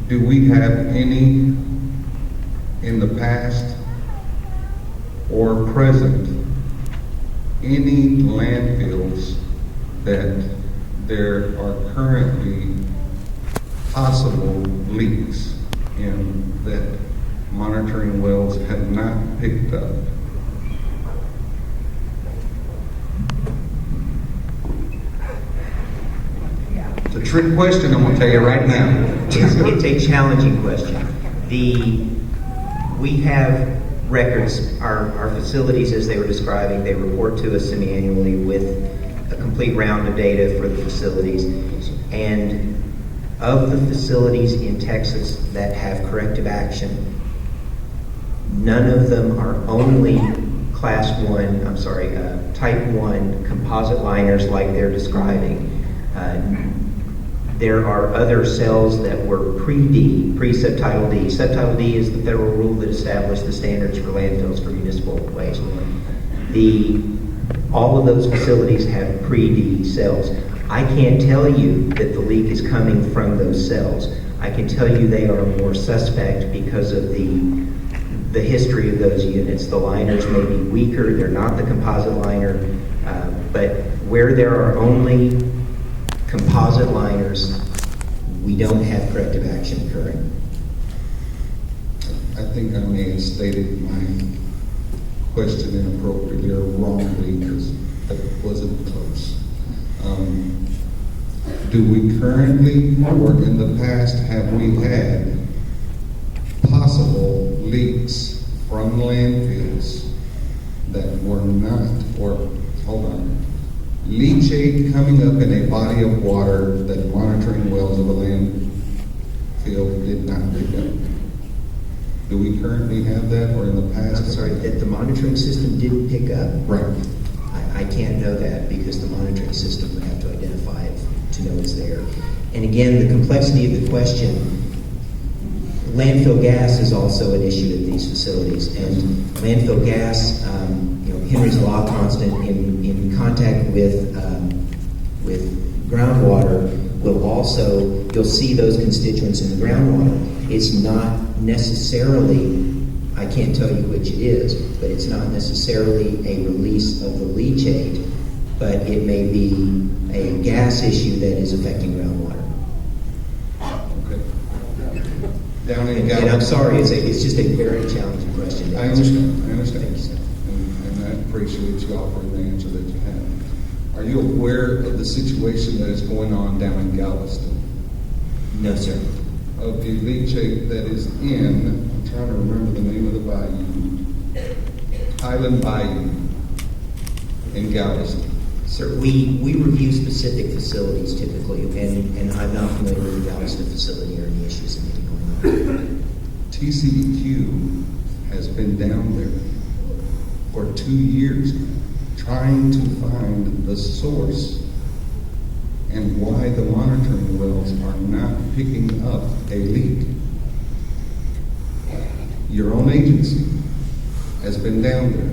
do we have any in the past or present, any landfills that there are currently possible leaks in that monitoring wells have not picked up? It's a trick question, I'm gonna tell you right now. It's a challenging question. We have records, our facilities, as they were describing, they report to us semi-annually with a complete round of data for the facilities. And of the facilities in Texas that have corrective action, none of them are only type 1 composite liners like they're describing. There are other cells that were pre-D, pre-Subtitle D. Subtitle D is the federal rule that established the standards for landfills for municipal waste. All of those facilities have pre-D cells. I can't tell you that the leak is coming from those cells. I can tell you they are more suspect because of the history of those units. The liners may be weaker, they're not the composite liner, but where there are only composite liners, we don't have corrective action occurring. I think I may have stated my question inappropriately or wrongly because it wasn't close. Do we currently, or in the past, have we had possible leaks from landfills that were not, or hold on, leachate coming up in a body of water that monitoring wells of a landfill did not pick up? Do we currently have that, or in the past? I'm sorry, that the monitoring system didn't pick up? Right. I can't know that because the monitoring system would have to identify it to know it's there. And again, the complexity of the question, landfill gas is also an issue at these facilities. And landfill gas, Henry's law constant in contact with groundwater will also, you'll see those constituents in the groundwater. It's not necessarily, I can't tell you which it is, but it's not necessarily a release of the leachate, but it may be a gas issue that is affecting groundwater. Okay. Down in And I'm sorry, it's just a very challenging question. I understand. And I appreciate you offering the answer that you have. Are you aware of the situation that is going on down in Galveston? No, sir. Of the leachate that is in, I'm trying to remember the name of the bayou, Highland Bayou in Galveston. Sir, we review specific facilities typically, and I'm not familiar with the Galveston facility or any issues that may be going on. TCEQ has been down there for 2 years trying to find the source and why the monitoring wells are not picking up a leak. Your own agency has been down there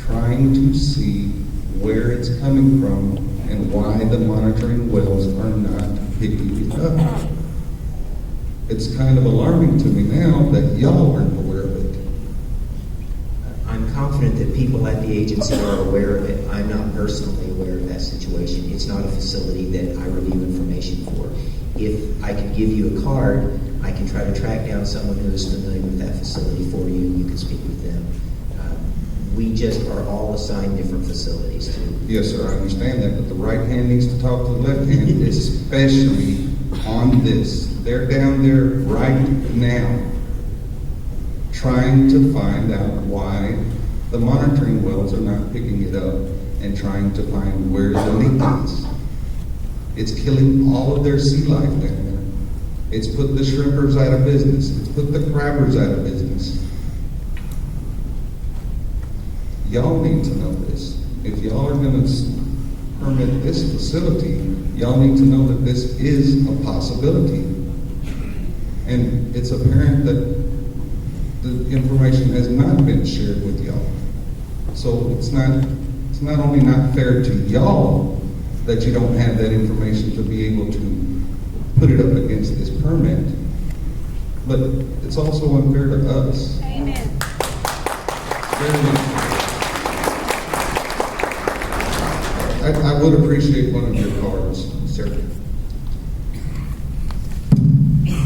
trying to see where it's coming from and why the monitoring wells are not picking it up. It's kind of alarming to me now that y'all aren't aware of it. I'm confident that people at the agency are aware of it. I'm not personally aware of that situation. It's not a facility that I review information for. If I could give you a card, I can try to track down someone who is familiar with that facility for you, and you can speak with them. We just are all assigned different facilities too. Yes, sir, I understand that, but the right hand needs to talk to the left hand, especially on this. They're down there right now trying to find out why the monitoring wells are not picking it up and trying to find where the leak is. It's killing all of their sea life down there. It's put the shrimpers out of business. It's put the crabbers out of business. Y'all need to know this. If y'all are going to permit this facility, y'all need to know that this is a possibility. And it's apparent that the information has not been shared with y'all. So it's not only not fair to y'all that you don't have that information to be able to put it up against this permit, but it's also unfair to us. Amen. Very unfair. I would appreciate one of your cards, sir.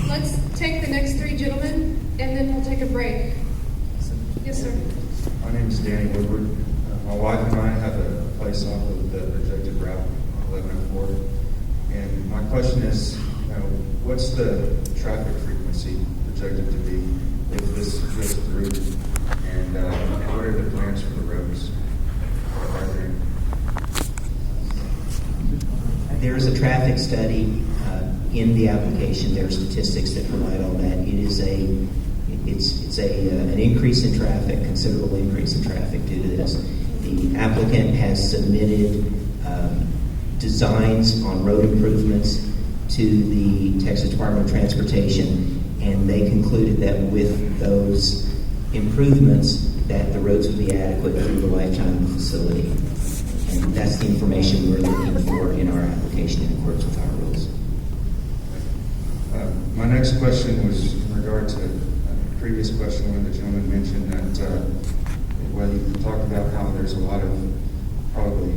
Let's take the next three gentlemen, and then we'll take a break. Yes, sir. My name is Danny Woodward. My wife and I have a place off of the projected route on 1104. And my question is, what's the traffic frequency projected to be if this goes through? And what are the plans for the roads? There is a traffic study in the application. There are statistics that provide all that. It's an increase in traffic, considerable increase in traffic due to this. The applicant has submitted designs on road improvements to the Texas Department of Transportation, and they concluded that with those improvements that the roads would be adequate through the lifetime of the facility. And that's the information we're looking for in our application in accordance with our rules. My next question was in regard to a previous question when the gentleman mentioned that, you talked about how there's a lot of probably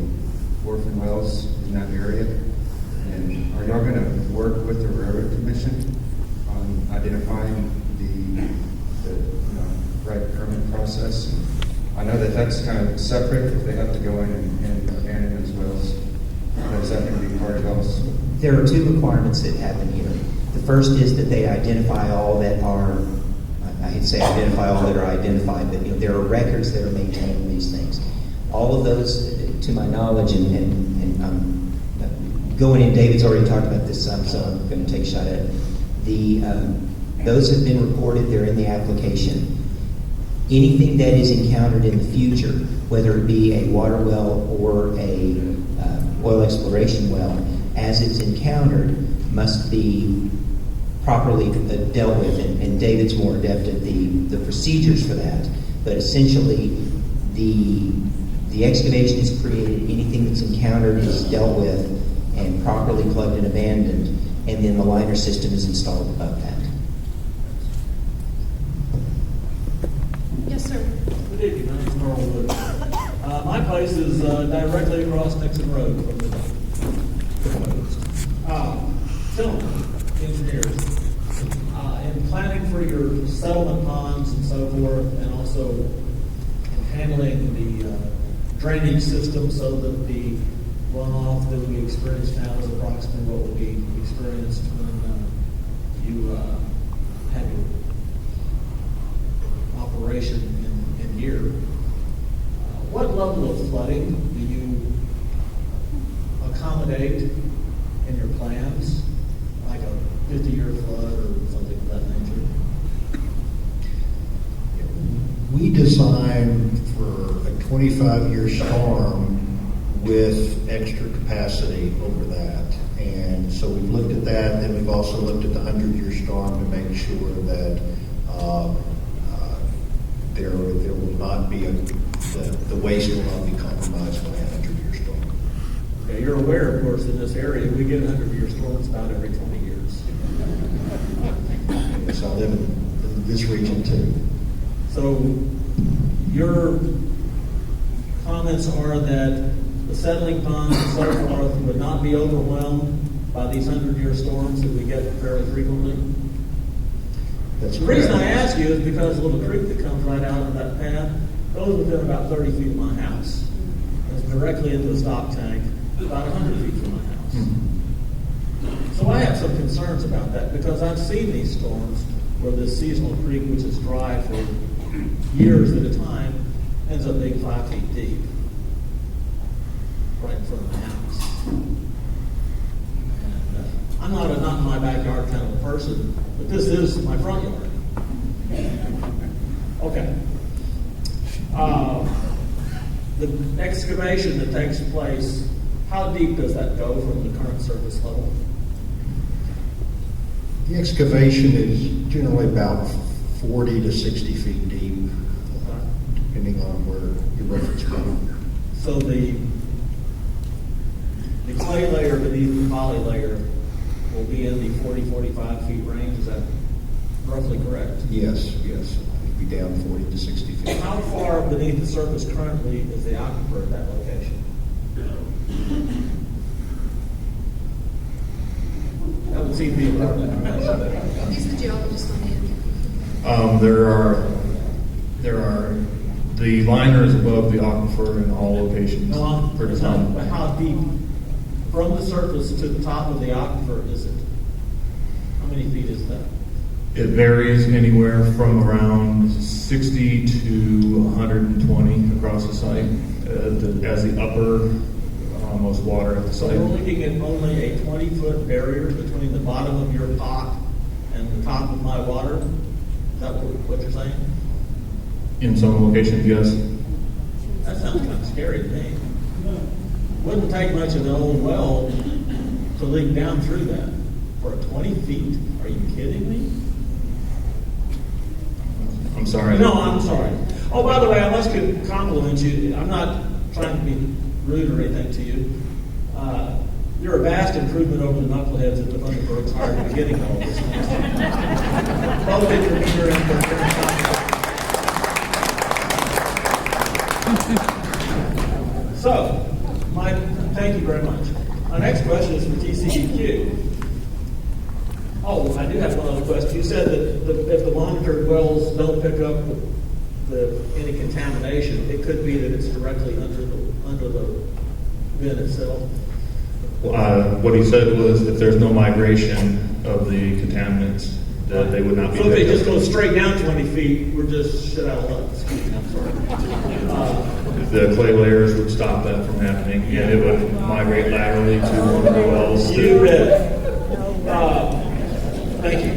orphan wells in that area. And are y'all going to work with the Railroad Commission on identifying the right permit process? And I know that that's kind of separate if they have to go in and abandon those wells. Is that going to be part of us? There are two requirements that happen here. The first is that they identify all that are, I hate to say identify all that are identified, but there are records that are maintained of these things. All of those, to my knowledge, and going in, David's already talked about this some, so I'm going to take a shot at it. Those have been reported, they're in the application. Anything that is encountered in the future, whether it be a water well or a oil exploration well, as it's encountered, must be properly dealt with, and David's more adept at the procedures for that. But essentially, the excavation is created, anything that's encountered is dealt with and properly plugged and abandoned, and then the liner system is installed above that. Yes, sir. Good evening, my name's Carl Wood. My place is directly across Nixon Road from the gentlemen, engineers, in planning for your settlement ponds and so forth, and also in handling the drainage system so that the runoff that we experience now is approximately what will be experienced when you have your operation in year. What level of flooding do you accommodate in your plans, like a 50-year flood or something of that nature? We designed for a 25-year storm with extra capacity over that. And so we've looked at that, then we've also looked at the 100-year storm to make sure that there will not be the waste will not be compromised by a 100-year storm. Okay, you're aware, of course, in this area, we get 100-year storms about every 20 years. Yes, I live in this region too. So your comments are that the settling ponds and so forth would not be overwhelmed by these 100-year storms that we get fairly frequently? That's The reason I ask you is because a little creek that comes right out of that path goes within about 30 feet of my house. It's directly into the stock tank, about 100 feet from my house. So I have some concerns about that because I've seen these storms where this seasonal creek, which is dry for years at a time, ends up being 5 feet deep right in front of the house. And, I'm not in my backyard kind of a person, but this is my front yard. Okay. The excavation that takes place, how deep does that go from the current surface level? The excavation is generally about 40 to 60 feet deep, depending on where your reference point. So the clay layer beneath the poly layer will be in the 40, 45 feet range, is that roughly correct? Yes, yes, it'd be down 40 to 60 feet. How far beneath the surface currently is the aquifer at that location? That would seem to be a lot of information. He's the geologist on the end. There are, the liner is above the aquifer in all locations. No, for it's design. not, how deep from the surface to the top of the aquifer is it? How many feet is that? It varies anywhere from around 60 to 120 across the site, as the upper most water at the So site. we're looking at only a 20-foot barrier between the bottom of your pot and the top of my water? Is that what you're saying? In some locations, yes. That sounds kind of scary to me. Wouldn't take much of an old well to leak down through that. For 20 feet? Are you kidding me? I'm sorry. No, I'm sorry. Oh, by the way, I must compliment you. I'm not trying to be rude or anything to you. You're a vast improvement over the knuckleheads at the Thunderbergs hired at the beginning of all this. Both in your meter and for So, thank you very much. My next question is for TCEQ. Oh, I do have one other question. You said that if the monitored wells don't pick up any contamination, it could be that it's directly under the bin itself. What he said was if there's no migration of the contaminants, that they would not be. So if they picked just up. go straight down 20 feet, we're just shit out of luck. Excuse me, I'm sorry. The clay layers would stop that from happening, and it would migrate laterally to one of the wells. You bet. Thank you.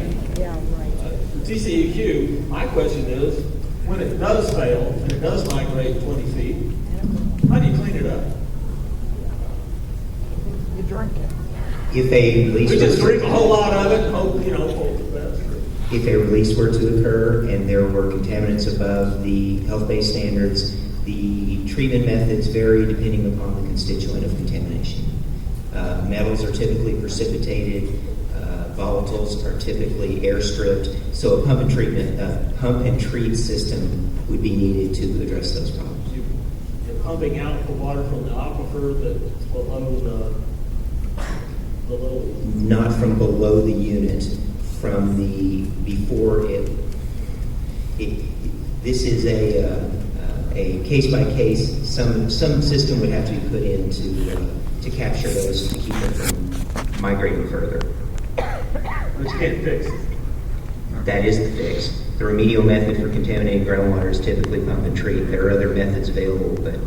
TCEQ, my question is, when it does fail and it does migrate 20 feet, how do you clean it up? You drink it. If a release We just were drink a to- whole lot of it and hope, hope that that's true. If a release were to occur and there were contaminants above the health-based standards, the treatment methods vary depending upon the constituent of contamination. Metals are typically precipitated. Volatiles are typically air stripped. So a pump and treat system would be needed to address those problems. You're pumping out the water from the aquifer that's below the little. Not from below the unit, from the before it. This is a case by case. Some system would have to be put in to capture those to keep them from migrating further. But you can't fix it. That is the fix. The remedial method for contaminated groundwater is typically pump and treat. There are other methods available, but Do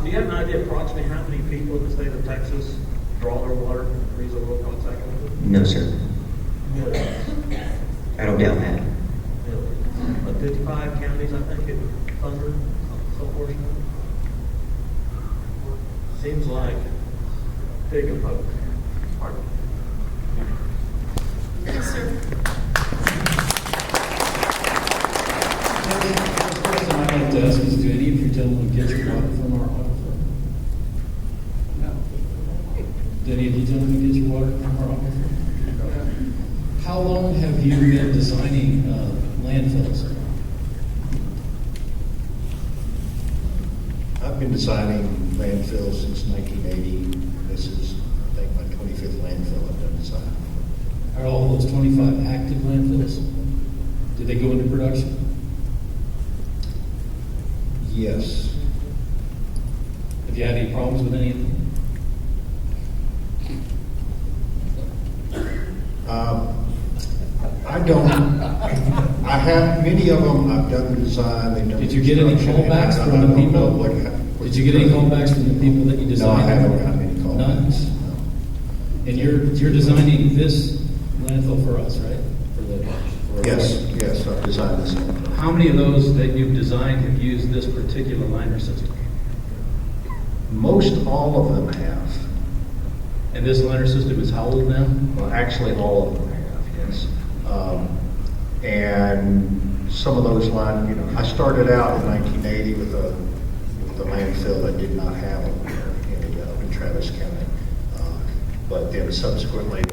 you have an idea approximately how many people in the state of Texas draw their water from the Carrizo Wilcox Aquifer? no, sir. Millions. I don't doubt that. Millions. But 55 counties, I think, in Thunder, some portion of it. Seems like pig and poke. Pardon. Yes, sir. The question I'd like to ask is, do any of you gentlemen get your water from our aquifer? No. Do any of you gentlemen get your water from our aquifer? No. How long have you been designing landfills? I've been designing landfills since 1980. This is, I think, my 25th landfill I've done design. Are all those 25 active landfills? Did they go into production? Yes. Have you had any problems with any of them? I don't. I have many of them. I've done the design. They've done Did you get any construction, callbacks and from I the don't know people? what- Did you get any callbacks from the people that you No, designed? I haven't gotten any callbacks. None? No. And you're designing this landfill for us, right? For Yes, yes, I've designed this landfill. How many of those that you've designed have used this particular liner system? Most all of them have. And this liner system is how old now? Well, actually, all of them have, yes. And some of those lines, I started out in 1980 with a landfill that did not have them here in Travis County. But then subsequently,